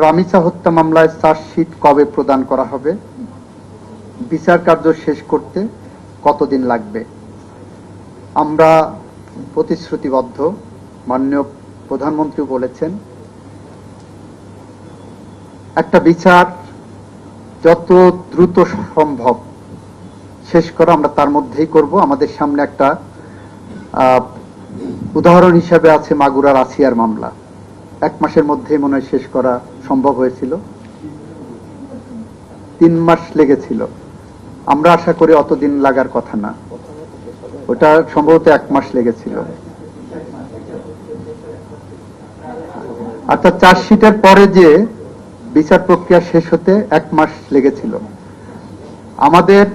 রামিসা হত্যা মামলায় চার্জশিট কবে প্রদান করা হবে? বিচার কার্য শেষ করতে কতদিন লাগবে? আমরা প্রতিশ্রুতিবদ্ধ। মাননীয় প্রধানমন্ত্রী বলেছেন একটা বিচার যত দ্রুত সম্ভব শেষ করা আমরা তার মধ্যেই করব। আমাদের সামনে একটা উদাহরণ হিসেবে আছে মাগুরার আসিয়ার মামলা। 1 মাসের মধ্যেই মনে হয় শেষ করা সম্ভব হয়েছিল। 3 মাস লেগেছিল। আমরা আশা করি অতদিন লাগার কথা না, ওটা সম্ভবত 1 মাস লেগেছিল। অর্থাৎ চার্জশিটের পরে যে বিচার প্রক্রিয়া শেষ হতে 1 মাস লেগেছিল। আমাদের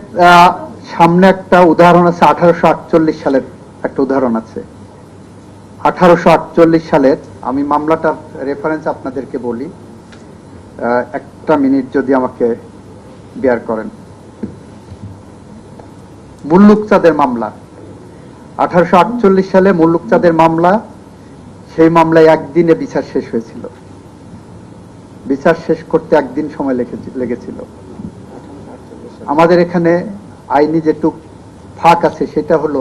সামনে একটা উদাহরণ আছে, 1848 সালের একটা উদাহরণ আছে। 1848 সালের, আমি মামলাটার রেফারেন্স আপনাদেরকে বলি, 1 মিনিট যদি আমাকে বেয়ার করেন। মুল্লুক চাঁদের মামলা, 1848 সালে মুল্লুক চাঁদের মামলা। সেই মামলায় 1 দিনে বিচার শেষ হয়েছিল। বিচার শেষ করতে 1 দিন সময় লেগেছিল। আমাদের এখানে আইনি যেটুক ফাঁক আছে সেটা হলো,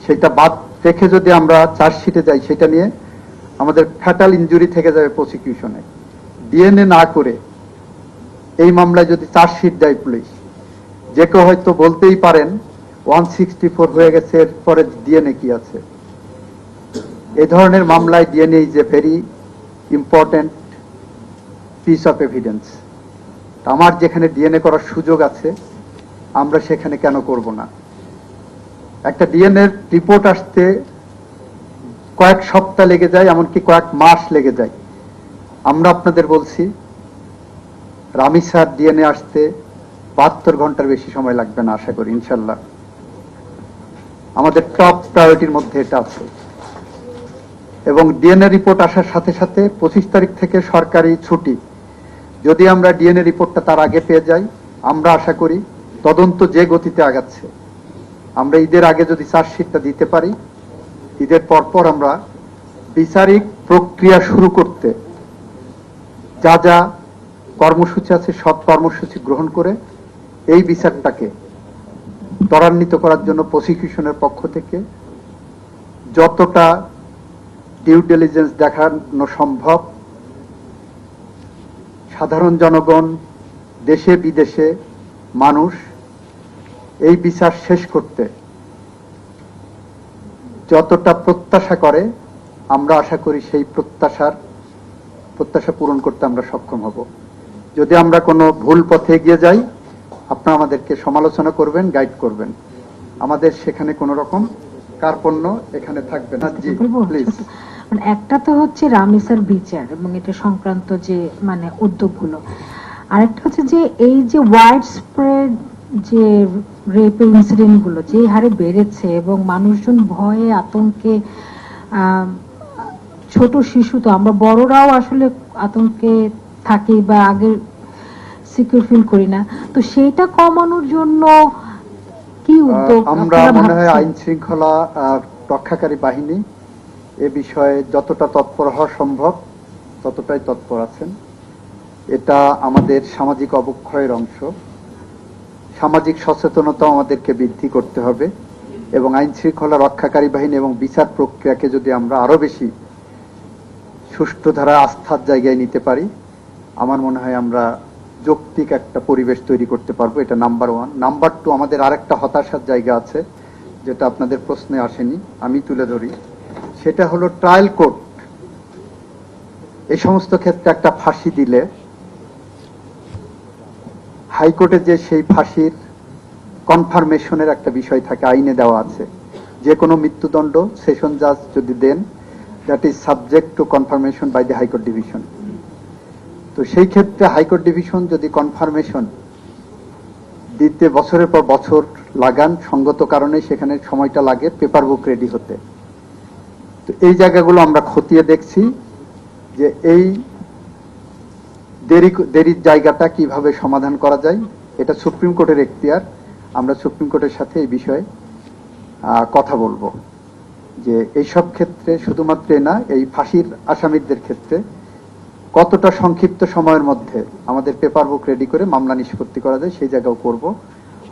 সেটা বাদ রেখে যদি আমরা চার্জশিটে যাই, সেটা নিয়ে আমাদের ফ্যাটাল ইনজুরি থেকে যাবে প্রসিকিউশনে। ডিএনএ না করে এই মামলায় যদি চার্জশিট দেয় পুলিশ, যে কেউ হয়তো বলতেই পারেন 164 হয়ে গেছে, এরপরে ডিএনএ কি আছে? এই ধরনের মামলায় DNA is a very important piece of evidence. আমার যেখানে ডিএনএ করার সুযোগ আছে, আমরা সেখানে কেন করব না? একটা ডিএনএ রিপোর্ট আসতে কয়েক সপ্তাহ লেগে যায়, এমনকি কয়েক মাস লেগে যায়। আমরা আপনাদের বলছি রামিসার ডিএনএ আসতে 72 ঘন্টার বেশি সময় লাগবে না, আশা করি ইনশাল্লাহ। আমাদের টপ প্রায়োরিটির মধ্যে এটা আছে। এবং ডিএনএ রিপোর্ট আসার সাথে সাথে 25 তারিখ থেকে সরকারি ছুটি। যদি আমরা ডিএনএ রিপোর্টটা তার আগে পেয়ে যাই, আমরা আশা করি তদন্ত যে গতিতে আগাচ্ছে, আমরা ঈদের আগে যদি চার্জশিটটা দিতে পারি, ঈদের পরপর আমরা বিচারিক প্রক্রিয়া শুরু করতে যা যা কর্মসূচি আছে সব কর্মসূচি গ্রহণ করে এই বিচারটাকে ত্বরান্বিত করার জন্য প্রসিকিউশনের পক্ষ থেকে যতটা ডিউ ডিলিজেন্স দেখানো সম্ভব, সাধারণ জনগণ, দেশে বিদেশে মানুষ এই বিচার শেষ করতে যতটা প্রত্যাশা করে, আমরা আশা করি সেই প্রত্যাশা পূরণ করতে আমরা সক্ষম হব। যদি আমরা কোনো ভুল পথে এগিয়ে যাই, আপনারা আমাদেরকে সমালোচনা করবেন, গাইড করবেন। আমাদের সেখানে কোনো রকম কার্পণ্য এখানে থাকবে না। জি প্লিজ। একটা তো হচ্ছে রামিসার বিচার এবং এটা সংক্রান্ত যে উদ্যোগগুলো, আরেকটা হচ্ছে যে এই যে ওয়াইড স্প্রেড যে রেপের ইনসিডেন্ট গুলো যে হারে বেড়েছে এবং মানুষজন ভয়ে আতঙ্কে, ছোট শিশু তো আমরা বড়রাও আসলে আতঙ্কে থাকি বা আগে সিকিউর ফিল করি না, তো সেইটা কমানোর জন্য কি উদ্যোগ? আমরা মনে হয় আইন শৃঙ্খলা রক্ষাকারী বাহিনী এ বিষয়ে যতটা তৎপর হওয়া সম্ভব ততটাই তৎপর আছেন। এটা আমাদের সামাজিক অবক্ষয়ের অংশ। সামাজিক সচেতনতা আমাদেরকে বৃদ্ধি করতে হবে এবং আইন শৃঙ্খলা রক্ষাকারী বাহিনী এবং বিচার প্রক্রিয়াকে যদি আমরা আরো বেশি সুষ্ঠু ধারা আস্থার জায়গায় নিতে পারি, আমার মনে হয় আমরা যৌক্তিক একটা পরিবেশ তৈরি করতে পারবো। এটা নাম্বার 1। নাম্বার 2, আমাদের আরেকটা হতাশার জায়গা আছে, যেটা আপনাদের প্রশ্নে আসেনি, আমি তুলে ধরি। সেটা হলো ট্রায়াল কোর্ট এই সমস্ত ক্ষেত্রে একটা ফাঁসি দিলে হাইকোর্টে যে সেই ফাঁসির কনফার্মেশনের একটা বিষয় থাকে, আইনে দেওয়া আছে। যে কোনো মৃত্যুদণ্ড সেশন জাজ যদি দেন, that is subject to confirmation by the High Court division. তো সেই ক্ষেত্রে হাইকোর্ট ডিভিশন যদি কনফার্মেশন দিতে বছরের পর বছর লাগান, সঙ্গত কারণে সেখানে সময়টা লাগে পেপার বুক রেডি হতে। তো এই জায়গাগুলো আমরা খতিয়ে দেখছি যে এই দেরির জায়গাটা কিভাবে সমাধান করা যায়। এটা সুপ্রিম কোর্টের এখতিয়ার। আমরা সুপ্রিম কোর্টের সাথে এই বিষয়ে কথা বলবো যে এইসব ক্ষেত্রে শুধুমাত্র না, এই ফাঁসির আসামিদের ক্ষেত্রে কতটা সংক্ষিপ্ত সময়ের মধ্যে আমাদের পেপার বুক রেডি করে মামলা নিষ্পত্তি করা যায় সেই জায়গাও করব।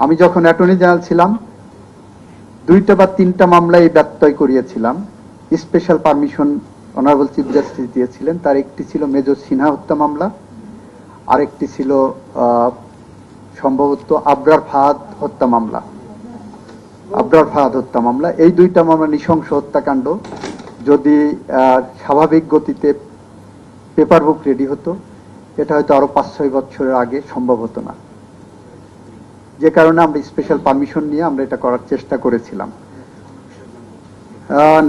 আমি যখন অ্যাটর্নি জেনারেল ছিলাম 2টা বা 3টা মামলায় ব্যত্যয় করিয়েছিলাম। Special permission honourable chief justice দিয়েছিলেন। তার একটি ছিল মেজর সিনহা হত্যা মামলা, আরেকটি ছিল সম্ভবত আবরার ফাহাদ হত্যা মামলা। এই 2টা মামলা নৃশংস হত্যাকাণ্ড। যদি স্বাভাবিক গতিতে পেপার বুক রেডি হতো, এটা হয়তো আরো 5-6 বছরের আগে সম্ভব হতো না। যে কারণে আমরা স্পেশাল পারমিশন নিয়ে আমরা এটা করার চেষ্টা করেছিলাম।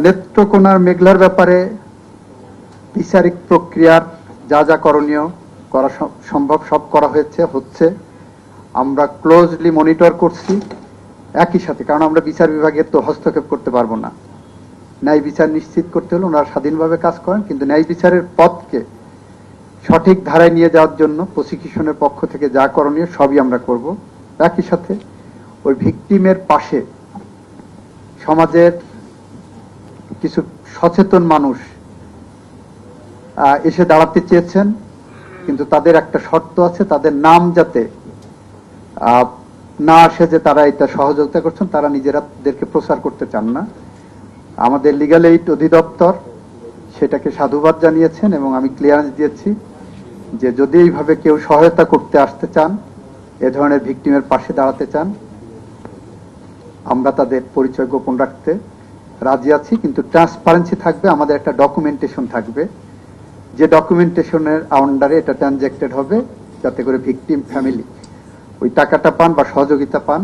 নেত্রকোনার মেঘলার ব্যাপারে বিচারিক প্রক্রিয়ার যা যা করণীয় করা সম্ভব সব করা হচ্ছে। আমরা ক্লোজলি মনিটর করছি একই সাথে, কারণ আমরা বিচার বিভাগের তো হস্তক্ষেপ করতে পারবো না। ন্যায় বিচার নিশ্চিত করতে হলে ওনারা স্বাধীনভাবে কাজ করেন, কিন্তু ন্যায় বিচারের পথকে সঠিক ধারায় নিয়ে যাওয়ার জন্য প্রসিকিউশনের পক্ষ থেকে যা করণীয় সবই আমরা করব। একই সাথে ওই ভিকটিমের পাশে সমাজের কিছু সচেতন মানুষ এসে দাঁড়াতে চেয়েছেন, কিন্তু তাদের একটা শর্ত আছে, তাদের নাম যাতে না আসে যে তারা এটা সহযোগিতা করছেন, তারা নিজেরাদেরকে প্রচার করতে চান না। আমাদের লিগ্যাল এইড অধিদপ্তর সেটাকে সাধুবাদ জানিয়েছেন এবং আমি ক্লিয়ারেন্স দিয়েছি যে যদি এইভাবে কেউ সহায়তা করতে আসতে চান, এ ধরনের ভিকটিমের পাশে দাঁড়াতে চান, আমরা তাদের পরিচয় গোপন রাখতে রাজি আছি, কিন্তু ট্রান্সপারেন্সি থাকবে। আমাদের একটা ডকুমেন্টেশন থাকবে, যে ডকুমেন্টেশনের আন্ডারে এটা ট্রানজেক্টেড হবে, যাতে করে ভিকটিম ফ্যামিলি ওই টাকাটা পান বা সহযোগিতা পান।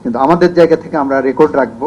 কিন্তু আমাদের জায়গা থেকে আমরা রেকর্ড রাখবো